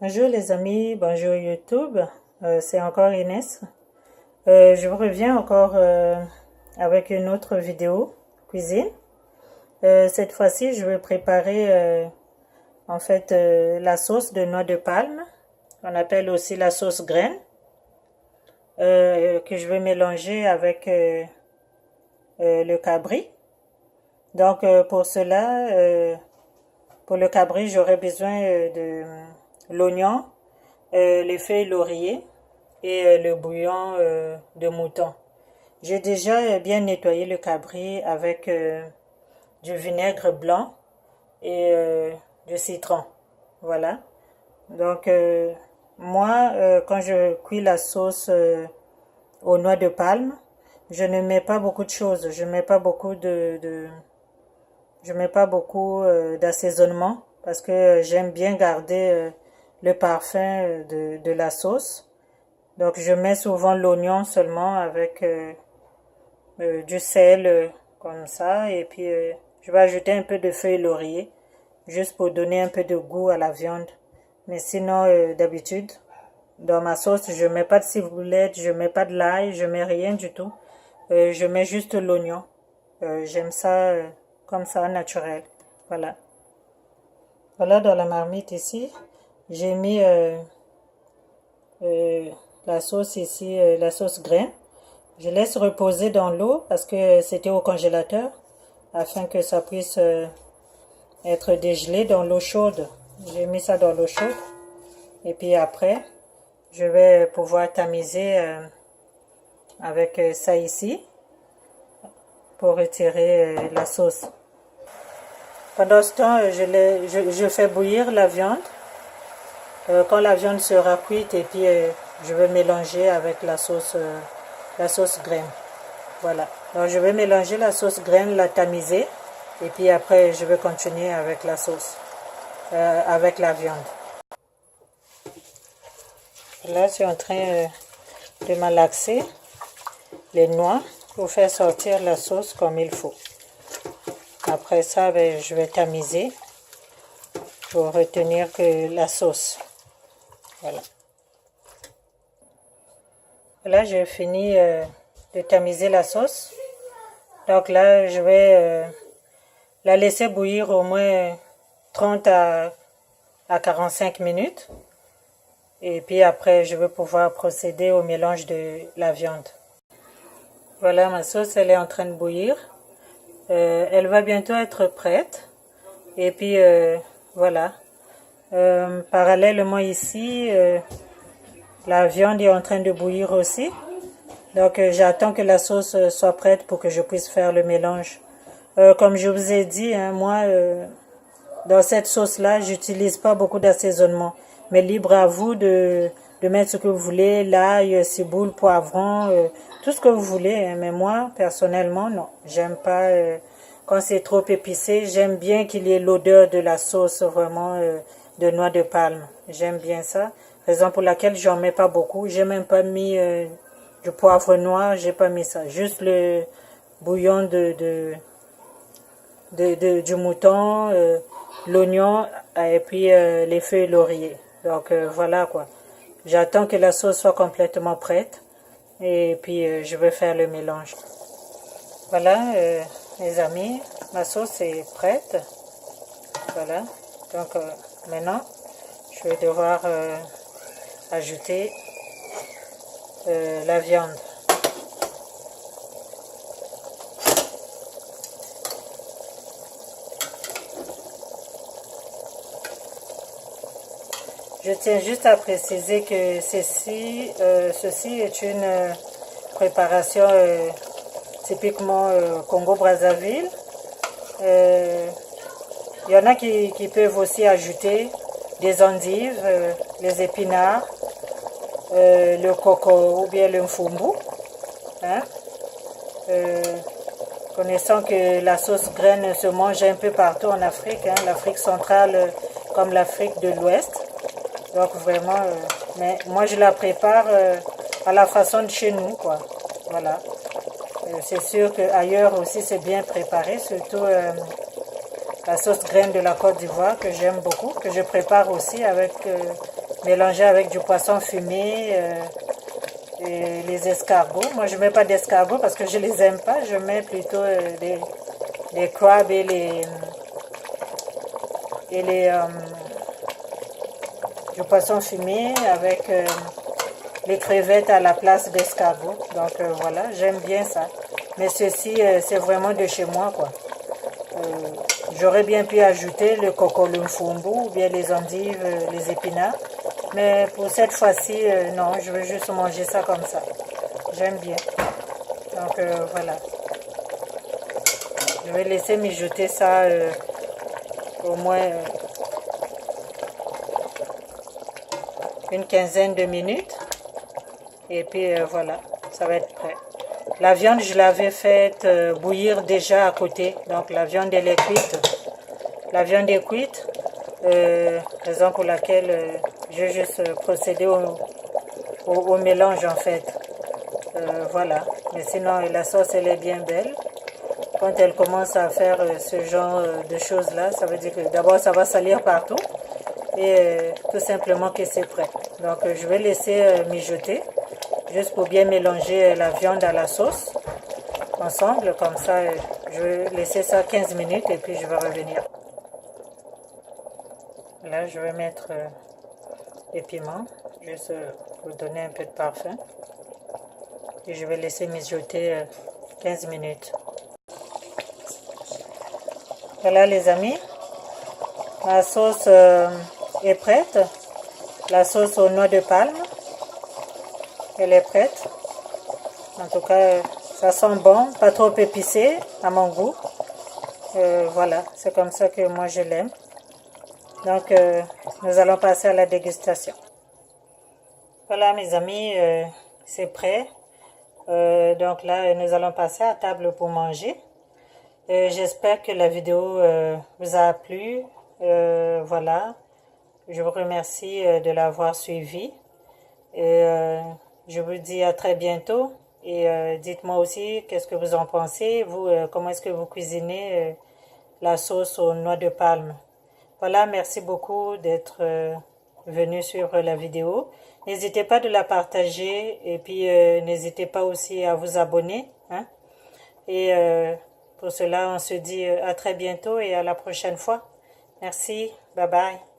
Bonjour les amis, bonjour YouTube, c'est encore Inès. Je vous reviens encore avec une autre vidéo cuisine. Cette fois-ci, je vais préparer la sauce de noix de palme, qu'on appelle aussi la sauce graine, que je vais mélanger avec le cabri. Donc pour cela, pour le cabri, j'aurai besoin de l'oignon, les feuilles laurier et le bouillon de mouton. J'ai déjà bien nettoyé le cabri avec du vinaigre blanc et du citron. Voilà. Donc, moi, quand je cuis la sauce aux noix de palme, je ne mets pas beaucoup de choses. Je mets pas beaucoup je mets pas beaucoup d'assaisonnement parce que j'aime bien garder le parfum de la sauce. Donc je mets souvent l'oignon seulement avec du sel comme ça et puis je vais ajouter un peu de feuilles laurier juste pour donner un peu de goût à la viande. Mais sinon d'habitude dans ma sauce je mets pas de ciboulette, je mets pas de l'ail, je mets rien du tout. Je mets juste l'oignon. J'aime ça comme ça naturel. Voilà. Voilà dans la marmite ici. J'ai mis euh, la sauce ici, la sauce graine. Je laisse reposer dans l'eau parce que c'était au congélateur afin que ça puisse être dégelé dans l'eau chaude. J'ai mis ça dans l'eau chaude et puis après, je vais pouvoir tamiser avec ça ici pour retirer la sauce. Pendant ce temps, je fais bouillir la viande. Quand la viande sera cuite et puis je vais mélanger avec la sauce graine. Voilà. Donc je vais mélanger la sauce graine, la tamiser et puis après je vais continuer avec la sauce, avec la viande. Là, je suis en train de malaxer les noix pour faire sortir la sauce comme il faut. Après ça, je vais tamiser pour retenir que la sauce. Voilà. Là, j'ai fini de tamiser la sauce. Donc là, je vais la laisser bouillir au moins 30 à 45 minutes. Et puis après, je vais pouvoir procéder au mélange de la viande. Voilà, ma sauce, elle est en train de bouillir. Elle va bientôt être prête. Et puis, voilà. Parallèlement ici, la viande est en train de bouillir aussi. Donc, j'attends que la sauce soit prête pour que je puisse faire le mélange. Comme je vous ai dit, hein, moi, dans cette sauce-là, j'utilise pas beaucoup d'assaisonnement. Mais libre à vous de mettre ce que vous voulez, l'ail, ciboule, poivron, tout ce que vous voulez. Hein. Mais moi, personnellement, non. J'aime pas quand c'est trop épicé. J'aime bien qu'il y ait l'odeur de la sauce vraiment de noix de palme. J'aime bien ça. Raison pour laquelle j'en mets pas beaucoup. J'ai même pas mis du poivre noir. J'ai pas mis ça. Juste le bouillon du mouton, l'oignon et puis les feuilles laurier. Donc voilà quoi. J'attends que la sauce soit complètement prête et puis je vais faire le mélange. Voilà les amis, ma sauce est prête. Voilà. Donc maintenant, je vais devoir ajouter la viande. Je tiens juste à préciser que ceci est une préparation typiquement Congo-Brazzaville. Il y en a qui peuvent aussi ajouter des endives, les épinards, le coco ou bien le mfumbu. Hein? Connaissant que la sauce graine se mange un peu partout en Afrique, hein, l'Afrique centrale comme l'Afrique de l'Ouest. Donc vraiment, mais moi je la prépare à la façon de chez nous, quoi. Voilà. C'est sûr qu'ailleurs aussi c'est bien préparé, surtout la sauce graine de la Côte d'Ivoire que j'aime beaucoup, que je prépare aussi avec mélangé avec du poisson fumé et les escargots. Moi, je mets pas d'escargots parce que je les aime pas. Je mets plutôt les crabes et du poisson fumé avec les crevettes à la place d'escargots. Donc voilà, j'aime bien ça. Mais ceci, c'est vraiment de chez moi, quoi. J'aurais bien pu ajouter le cocolumfumbu ou bien les endives, les épinards. Mais pour cette fois-ci, non, je veux juste manger ça comme ça. J'aime bien. Donc voilà. Je vais laisser mijoter ça au moins une quinzaine de minutes. Et puis voilà, ça va être prêt. La viande, je l'avais faite bouillir déjà à côté. Donc la viande, elle est cuite. La viande est cuite. Raison pour laquelle je vais juste procéder au mélange en fait. Voilà. Mais sinon, la sauce, elle est bien belle. Quand elle commence à faire ce genre de choses-là, ça veut dire que d'abord, ça va salir partout. Et tout simplement que c'est prêt. Donc, je vais laisser mijoter. Juste pour bien mélanger la viande à la sauce ensemble. Comme ça, je vais laisser ça 15 minutes et puis je vais revenir. Là, je vais mettre les piments, juste pour donner un peu de parfum. Et je vais laisser mijoter 15 minutes. Voilà les amis, la sauce est prête. La sauce aux noix de palme, elle est prête. En tout cas, ça sent bon, pas trop épicé à mon goût. Voilà, c'est comme ça que moi je l'aime. Donc, nous allons passer à la dégustation. Voilà mes amis, c'est prêt. Donc là, nous allons passer à table pour manger. J'espère que la vidéo vous a plu. Voilà, je vous remercie de l'avoir suivi. Et je vous dis à très bientôt. Et dites-moi aussi qu'est-ce que vous en pensez. Vous, comment est-ce que vous cuisinez la sauce aux noix de palme. Voilà, merci beaucoup d'être venu suivre la vidéo. N'hésitez pas de la partager et puis n'hésitez pas aussi à vous abonner. Hein? Et pour cela, on se dit à très bientôt et à la prochaine fois. Merci, bye bye.